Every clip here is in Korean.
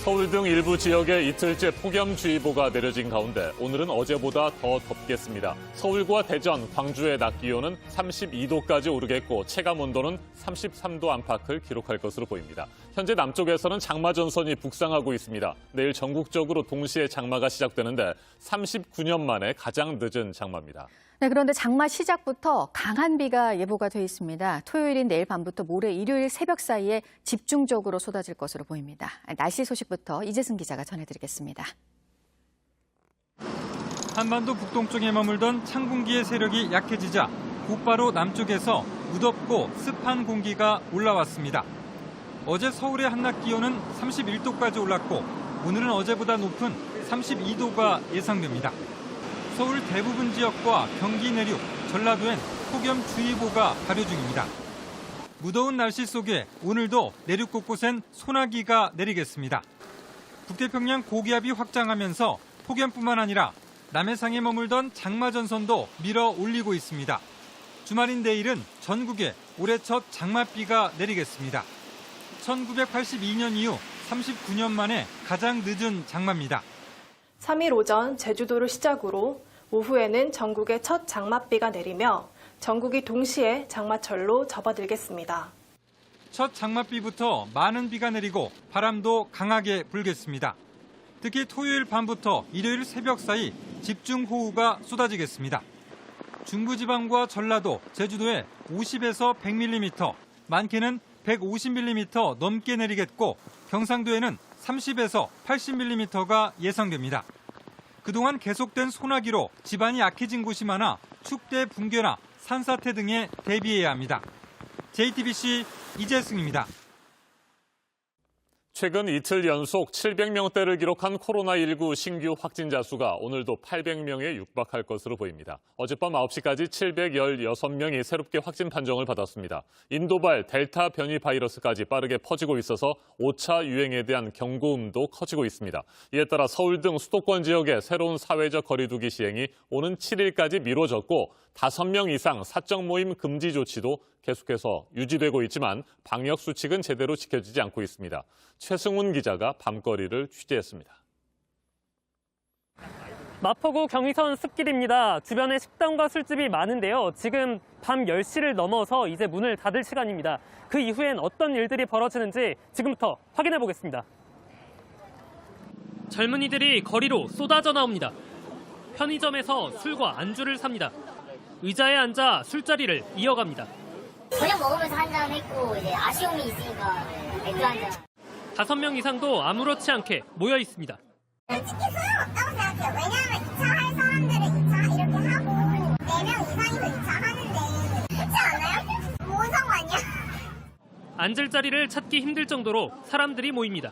서울 등 일부 지역에 이틀째 폭염주의보가 내려진 가운데 오늘은 어제보다 더 덥겠습니다. 서울과 대전, 광주의 낮 기온은 32도까지 오르겠고 체감온도는 33도 안팎을 기록할 것으로 보입니다. 현재 남쪽에서는 장마 전선이 북상하고 있습니다. 내일 전국적으로 동시에 장마가 시작되는데 39년 만에 가장 늦은 장마입니다. 네, 그런데 장마 시작부터 강한 비가 예보가 돼 있습니다. 토요일인 내일 밤부터 모레 일요일 새벽 사이에 집중적으로 쏟아질 것으로 보입니다. 날씨 소식부터 이재승 기자가 전해드리겠습니다. 한반도 북동쪽에 머물던 찬 공기의 세력이 약해지자 곧바로 남쪽에서 무덥고 습한 공기가 올라왔습니다. 어제 서울의 한낮 기온은 31도까지 올랐고 오늘은 어제보다 높은 32도가 예상됩니다. 서울 대부분 지역과 경기 내륙, 전라도엔 폭염주의보가 발효 중입니다. 무더운 날씨 속에 오늘도 내륙 곳곳엔 소나기가 내리겠습니다. 북태평양 고기압이 확장하면서 폭염뿐만 아니라 남해상에 머물던 장마 전선도 밀어 올리고 있습니다. 주말인 내일은 전국에 올해 첫 장맛비가 내리겠습니다. 1982년 이후 39년 만에 가장 늦은 장마입니다. 3일 오전 제주도를 시작으로 오후에는 전국에 첫 장맛비가 내리며 전국이 동시에 장마철로 접어들겠습니다. 첫 장맛비부터 많은 비가 내리고 바람도 강하게 불겠습니다. 특히 토요일 밤부터 일요일 새벽 사이 집중호우가 쏟아지겠습니다. 중부지방과 전라도, 제주도에 50에서 100mm, 많게는 150mm 넘게 내리겠고 경상도에는 30에서 80mm가 예상됩니다. 그동안 계속된 소나기로 지반이 약해진 곳이 많아 축대 붕괴나 산사태 등에 대비해야 합니다. JTBC 이재승입니다. 최근 이틀 연속 700명대를 기록한 코로나19 신규 확진자 수가 오늘도 800명에 육박할 것으로 보입니다. 어젯밤 9시까지 716명이 새롭게 확진 판정을 받았습니다. 인도발 델타 변이 바이러스까지 빠르게 퍼지고 있어서 5차 유행에 대한 경고음도 커지고 있습니다. 이에 따라 서울 등 수도권 지역의 새로운 사회적 거리 두기 시행이 오는 7일까지 미뤄졌고 5명 이상 사적 모임 금지 조치도 계속해서 유지되고 있지만 방역 수칙은 제대로 지켜지지 않고 있습니다. 최승훈 기자가 밤거리를 취재했습니다. 마포구 경의선 숲길입니다. 주변에 식당과 술집이 많은데요. 지금 밤 10시를 넘어서 이제 문을 닫을 시간입니다. 그 이후엔 어떤 일들이 벌어지는지 지금부터 확인해 보겠습니다. 젊은이들이 거리로 쏟아져 나옵니다. 편의점에서 술과 안주를 삽니다. 의자에 앉아 술자리를 이어갑니다. 저녁 먹으면서 한잔 했고 이제 아쉬움이 있으니까 맥주 한잔. 5명 이상도 아무렇지 않게 모여 있습니다. 솔직히 소용없다고 생각해요. 왜냐하면 2차 할 사람들은 2차 이렇게 하고 4명 이상이서 2차 하는데 그렇지 않아요? 뭔 상관이야? 앉을 자리를 찾기 힘들 정도로 사람들이 모입니다.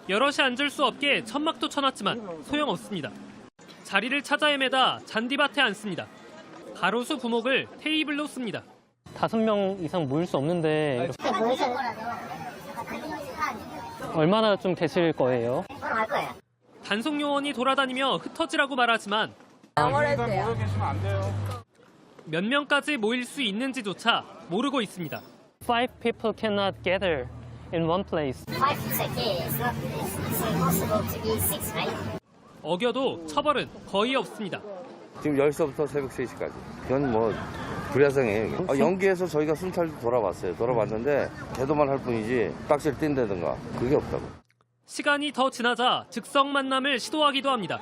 여럿이 앉을 수 없게 천막도 쳐놨지만 소용없습니다. 자리를 찾아 헤매다 잔디밭에 앉습니다. 가로수 부목을 테이블로 씁니다. 5명 이상 모일 수 없는데 얼마나 좀 계실 거예요? 갈 거예요. 단속 요원이 돌아다니며 흩어지라고 말하지만 몇 명까지 모일 수 있는지조차 모르고 있습니다. 5 people cannot gather in one place. 5 is not impossible to be 6, right? 어겨도 처벌은 거의 없습니다. 지금 10시부터 새벽 3시까지. 이건 뭐 불야성이에요. 연기해서 저희가 순찰도 돌아봤는데 대도만 할 뿐이지 딱지를 띈다든가 그게 없다고. 시간이 더 지나자 즉석 만남을 시도하기도 합니다.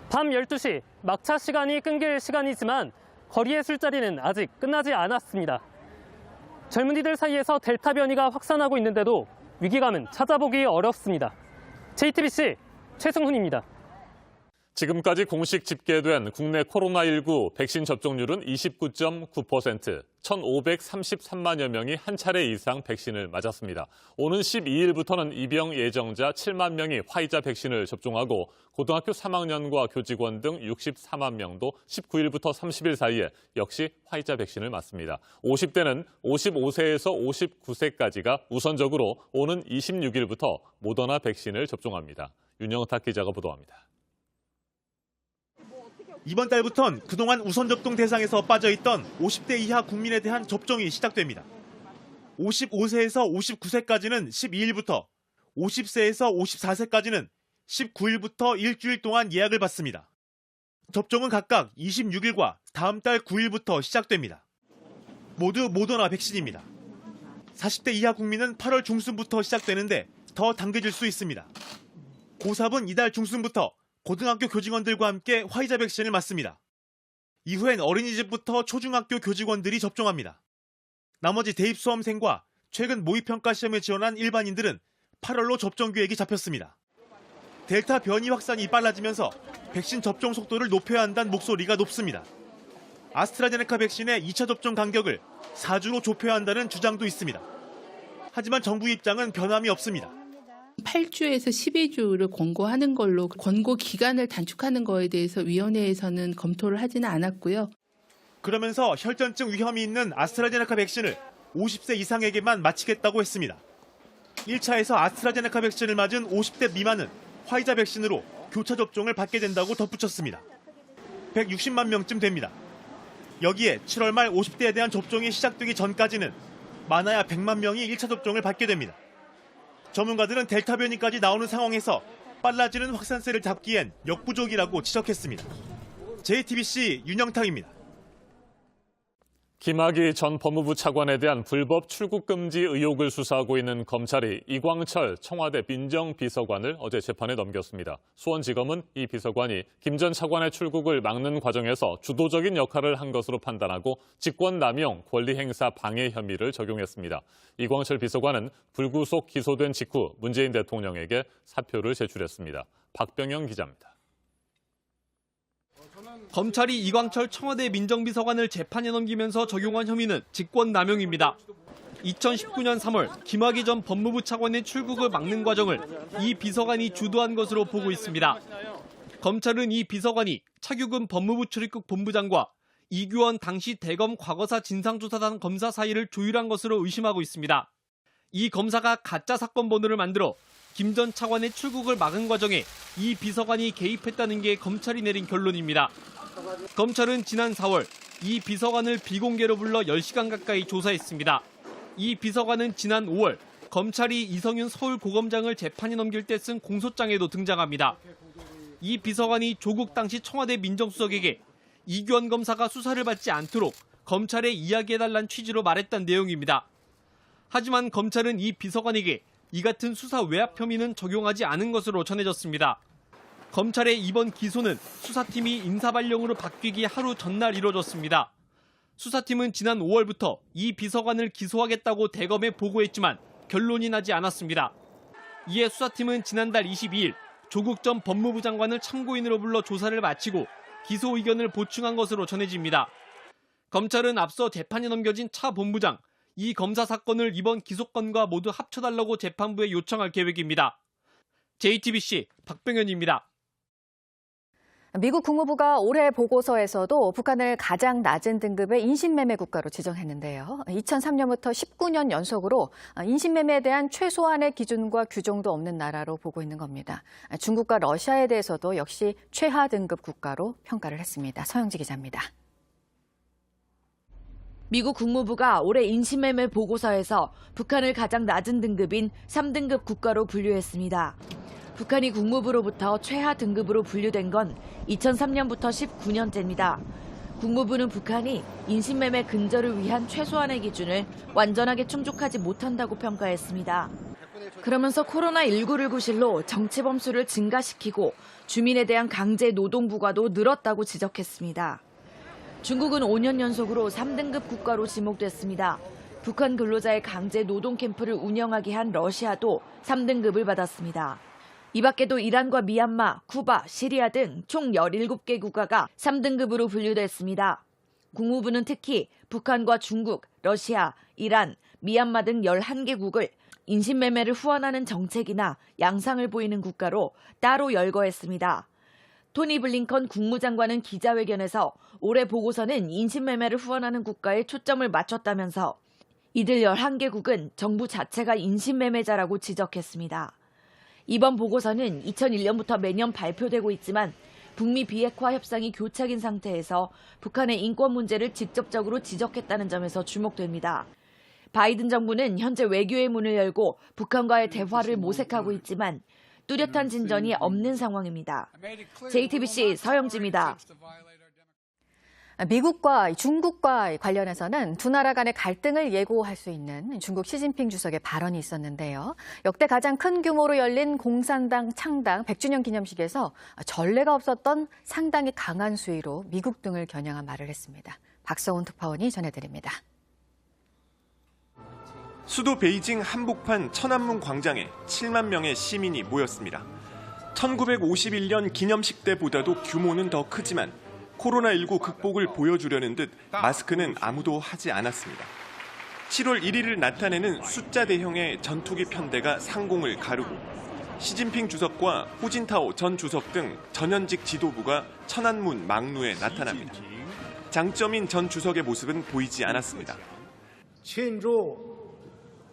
밤 12시 막차 시간이 끊길 시간이지만 거리의 술자리는 아직 끝나지 않았습니다. 젊은이들 사이에서 델타 변이가 확산하고 있는데도 위기감은 찾아보기 어렵습니다. JTBC 최승훈입니다. 지금까지 공식 집계된 국내 코로나19 백신 접종률은 29.9%, 1,533만여 명이 한 차례 이상 백신을 맞았습니다. 오는 12일부터는 입영 예정자 7만 명이 화이자 백신을 접종하고 고등학교 3학년과 교직원 등 64만 명도 19일부터 30일 사이에 역시 화이자 백신을 맞습니다. 50대는 55세에서 59세까지가 우선적으로 오는 26일부터 모더나 백신을 접종합니다. 윤영탁 기자가 보도합니다. 이번 달부턴 그동안 우선 접종 대상에서 빠져있던 50대 이하 국민에 대한 접종이 시작됩니다. 55세에서 59세까지는 12일부터, 50세에서 54세까지는 19일부터 일주일 동안 예약을 받습니다. 접종은 각각 26일과 다음 달 9일부터 시작됩니다. 모두 모더나 백신입니다. 40대 이하 국민은 8월 중순부터 시작되는데 더 당겨질 수 있습니다. 고3은 이달 중순부터 고등학교 교직원들과 함께 화이자 백신을 맞습니다. 이후엔 어린이집부터 초중학교 교직원들이 접종합니다. 나머지 대입 수험생과 최근 모의평가 시험에 지원한 일반인들은 8월로 접종 계획이 잡혔습니다. 델타 변이 확산이 빨라지면서 백신 접종 속도를 높여야 한다는 목소리가 높습니다. 아스트라제네카 백신의 2차 접종 간격을 4주로 좁혀야 한다는 주장도 있습니다. 하지만 정부 입장은 변함이 없습니다. 8주에서 12주를 권고하는 걸로 권고 기간을 단축하는 거에 대해서 위원회에서는 검토를 하지는 않았고요. 그러면서 혈전증 위험이 있는 아스트라제네카 백신을 50세 이상에게만 맞히겠다고 했습니다. 1차에서 아스트라제네카 백신을 맞은 50대 미만은 화이자 백신으로 교차 접종을 받게 된다고 덧붙였습니다. 160만 명쯤 됩니다. 여기에 7월 말 50대에 대한 접종이 시작되기 전까지는 많아야 100만 명이 1차 접종을 받게 됩니다. 전문가들은 델타 변이까지 나오는 상황에서 빨라지는 확산세를 잡기엔 역부족이라고 지적했습니다. JTBC 윤영탁입니다. 김학의 전 법무부 차관에 대한 불법 출국 금지 의혹을 수사하고 있는 검찰이 이광철 청와대 민정비서관을 어제 재판에 넘겼습니다. 수원지검은 이 비서관이 김 전 차관의 출국을 막는 과정에서 주도적인 역할을 한 것으로 판단하고 직권남용, 권리행사 방해 혐의를 적용했습니다. 이광철 비서관은 불구속 기소된 직후 문재인 대통령에게 사표를 제출했습니다. 박병영 기자입니다. 검찰이 이광철 청와대 민정비서관을 재판에 넘기면서 적용한 혐의는 직권남용입니다. 2019년 3월 김학의 전 법무부 차관의 출국을 막는 과정을 이 비서관이 주도한 것으로 보고 있습니다. 검찰은 이 비서관이 차규근 법무부 출입국 본부장과 이규원 당시 대검 과거사 진상조사단 검사 사이를 조율한 것으로 의심하고 있습니다. 이 검사가 가짜 사건 번호를 만들어 김 전 차관의 출국을 막은 과정에 이 비서관이 개입했다는 게 검찰이 내린 결론입니다. 검찰은 지난 4월 이 비서관을 비공개로 불러 10시간 가까이 조사했습니다. 이 비서관은 지난 5월 검찰이 이성윤 서울고검장을 재판에 넘길 때 쓴 공소장에도 등장합니다. 이 비서관이 조국 당시 청와대 민정수석에게 이규원 검사가 수사를 받지 않도록 검찰에 이야기해달란 취지로 말했던 내용입니다. 하지만 검찰은 이 비서관에게 이 같은 수사 외압 혐의는 적용하지 않은 것으로 전해졌습니다. 검찰의 이번 기소는 수사팀이 인사발령으로 바뀌기 하루 전날 이뤄졌습니다. 수사팀은 지난 5월부터 이 비서관을 기소하겠다고 대검에 보고했지만 결론이 나지 않았습니다. 이에 수사팀은 지난달 22일 조국 전 법무부 장관을 참고인으로 불러 조사를 마치고 기소 의견을 보충한 것으로 전해집니다. 검찰은 앞서 재판에 넘겨진 차 본부장, 이 검사 사건을 이번 기소건과 모두 합쳐달라고 재판부에 요청할 계획입니다. JTBC 박병현입니다. 미국 국무부가 올해 보고서에서도 북한을 가장 낮은 등급의 인신매매 국가로 지정했는데요. 2003년부터 19년 연속으로 인신매매에 대한 최소한의 기준과 규정도 없는 나라로 보고 있는 겁니다. 중국과 러시아에 대해서도 역시 최하 등급 국가로 평가를 했습니다. 서영지 기자입니다. 미국 국무부가 올해 인신매매 보고서에서 북한을 가장 낮은 등급인 3등급 국가로 분류했습니다. 북한이 국무부로부터 최하 등급으로 분류된 건 2003년부터 19년째입니다. 국무부는 북한이 인신매매 근절을 위한 최소한의 기준을 완전하게 충족하지 못한다고 평가했습니다. 그러면서 코로나19를 구실로 정치범 수를 증가시키고 주민에 대한 강제 노동 부과도 늘었다고 지적했습니다. 중국은 5년 연속으로 3등급 국가로 지목됐습니다. 북한 근로자의 강제 노동 캠프를 운영하게 한 러시아도 3등급을 받았습니다. 이 밖에도 이란과 미얀마, 쿠바, 시리아 등 총 17개 국가가 3등급으로 분류됐습니다. 국무부는 특히 북한과 중국, 러시아, 이란, 미얀마 등 11개국을 인신매매를 후원하는 정책이나 양상을 보이는 국가로 따로 열거했습니다. 토니 블링컨 국무장관은 기자회견에서 올해 보고서는 인신매매를 후원하는 국가에 초점을 맞췄다면서 이들 11개국은 정부 자체가 인신매매자라고 지적했습니다. 이번 보고서는 2001년부터 매년 발표되고 있지만 북미 비핵화 협상이 교착인 상태에서 북한의 인권 문제를 직접적으로 지적했다는 점에서 주목됩니다. 바이든 정부는 현재 외교의 문을 열고 북한과의 대화를 모색하고 있지만 뚜렷한 진전이 없는 상황입니다. JTBC 서영지입니다. 미국과 중국과 관련해서는 두 나라 간의 갈등을 예고할 수 있는 중국 시진핑 주석의 발언이 있었는데요. 역대 가장 큰 규모로 열린 공산당 창당 100주년 기념식에서 전례가 없었던 상당히 강한 수위로 미국 등을 겨냥한 말을 했습니다. 박서훈 특파원이 전해드립니다. 수도 베이징 한복판 천안문 광장에 7만 명의 시민이 모였습니다. 1951년 기념식 때보다도 규모는 더 크지만 코로나19 극복을 보여주려는 듯 마스크는 아무도 하지 않았습니다. 7월 1일을 나타내는 숫자 대형의 전투기 편대가 상공을 가르고 시진핑 주석과 후진타오 전 주석 등 전현직 지도부가 천안문 막루에 나타납니다. 장점인 전 주석의 모습은 보이지 않았습니다.庆祝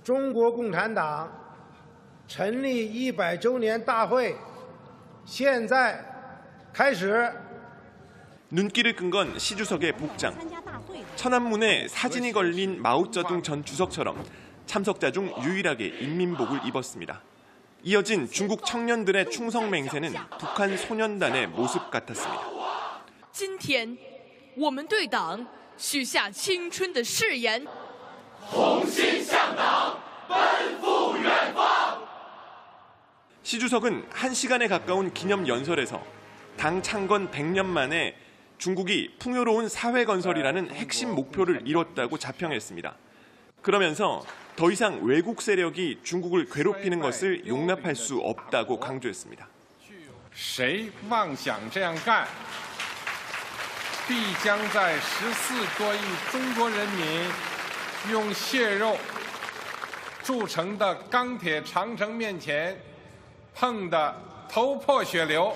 中国共产党成立100周年大会现在开始 눈길을 끈 건 시 주석의 복장. 천안문에 사진이 걸린 마오쩌둥 전 주석처럼 참석자 중 유일하게 인민복을 입었습니다. 이어진 중국 청년들의 충성 맹세는 북한 소년단의 모습 같았습니다. 今天我们对党许下青春的誓言同心向党奔赴远方 시 주석은 1시간에 가까운 기념 연설에서 당 창건 100년 만에 중국이 풍요로운 사회 건설이라는 핵심 목표를 이뤘다고 자평했습니다. 그러면서 더 이상 외국 세력이 중국을 괴롭히는 것을 용납할 수 없다고 강조했습니다. 谁妄想这样干必将在14多亿中国人民用血肉铸成的钢铁长城面前碰得头破血流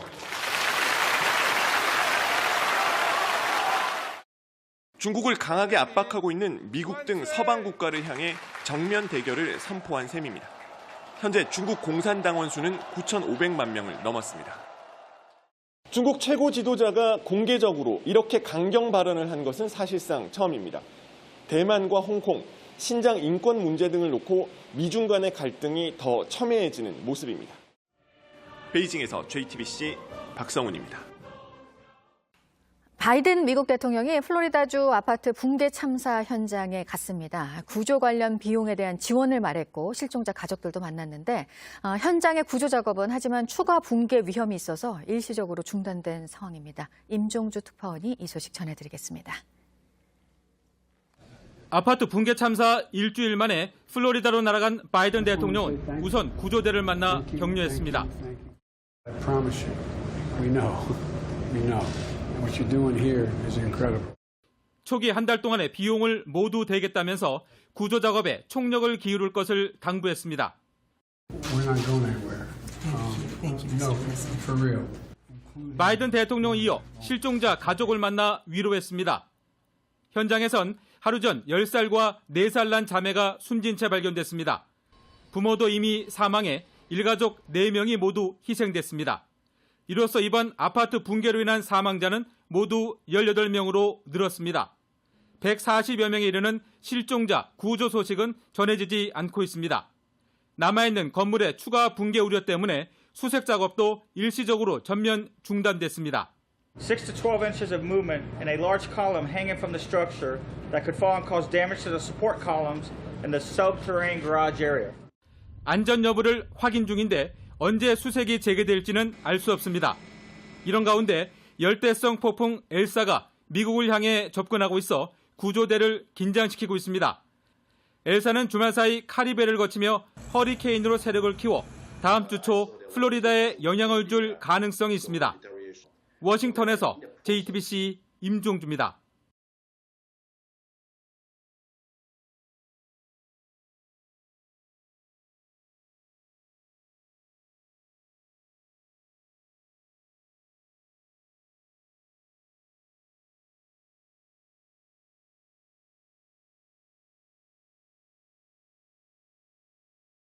중국을 강하게 압박하고 있는 미국 등 서방 국가를 향해 정면 대결을 선포한 셈입니다. 현재 중국 공산당원 수는 9,500만 명을 넘었습니다. 중국 최고 지도자가 공개적으로 이렇게 강경 발언을 한 것은 사실상 처음입니다. 대만과 홍콩, 신장 인권 문제 등을 놓고 미중 간의 갈등이 더 첨예해지는 모습입니다. 베이징에서 JTBC 박성훈입니다. 바이든 미국 대통령이 플로리다주 아파트 붕괴 참사 현장에 갔습니다. 구조 관련 비용에 대한 지원을 말했고 실종자 가족들도 만났는데 현장의 구조 작업은 하지만 추가 붕괴 위험이 있어서 일시적으로 중단된 상황입니다. 임종주 특파원이 이 소식 전해드리겠습니다. 아파트 붕괴 참사 일주일 만에 플로리다로 날아간 바이든 대통령은 우선 구조대를 만나 격려했습니다. I promise you, we know. What you're doing here is incredible. 초기 한 달 동안의 비용을 모두 대겠다면서 구조 작업에 총력을 기울일 것을 당부했습니다. We're not going anywhere. No, for real. 바이든 대통령은 이어 실종자 가족을 만나 위로했습니다. 현장에선 하루 전 10살과 4살 난 자매가 숨진 채 발견됐습니다. 부모도 이미 사망해 일가족 4명이 모두 희생됐습니다. 이로써 이번 아파트 붕괴로 인한 사망자는 모두 18명으로 늘었습니다. 140여 명에 이르는 실종자 구조 소식은 전해지지 않고 있습니다. 남아있는 건물의 추가 붕괴 우려 때문에 수색 작업도 일시적으로 전면 중단됐습니다. 6 to 12 inches of movement in a large column hanging from the structure that could fall and cause damage to the support columns in the subterranean garage area. 안전 여부를 확인 중인데 언제 수색이 재개될지는 알 수 없습니다. 이런 가운데 열대성 폭풍 엘사가 미국을 향해 접근하고 있어 구조대를 긴장시키고 있습니다. 엘사는 주말 사이 카리브해를 거치며 허리케인으로 세력을 키워 다음 주 초 플로리다에 영향을 줄 가능성이 있습니다. 워싱턴에서 JTBC 임종주입니다.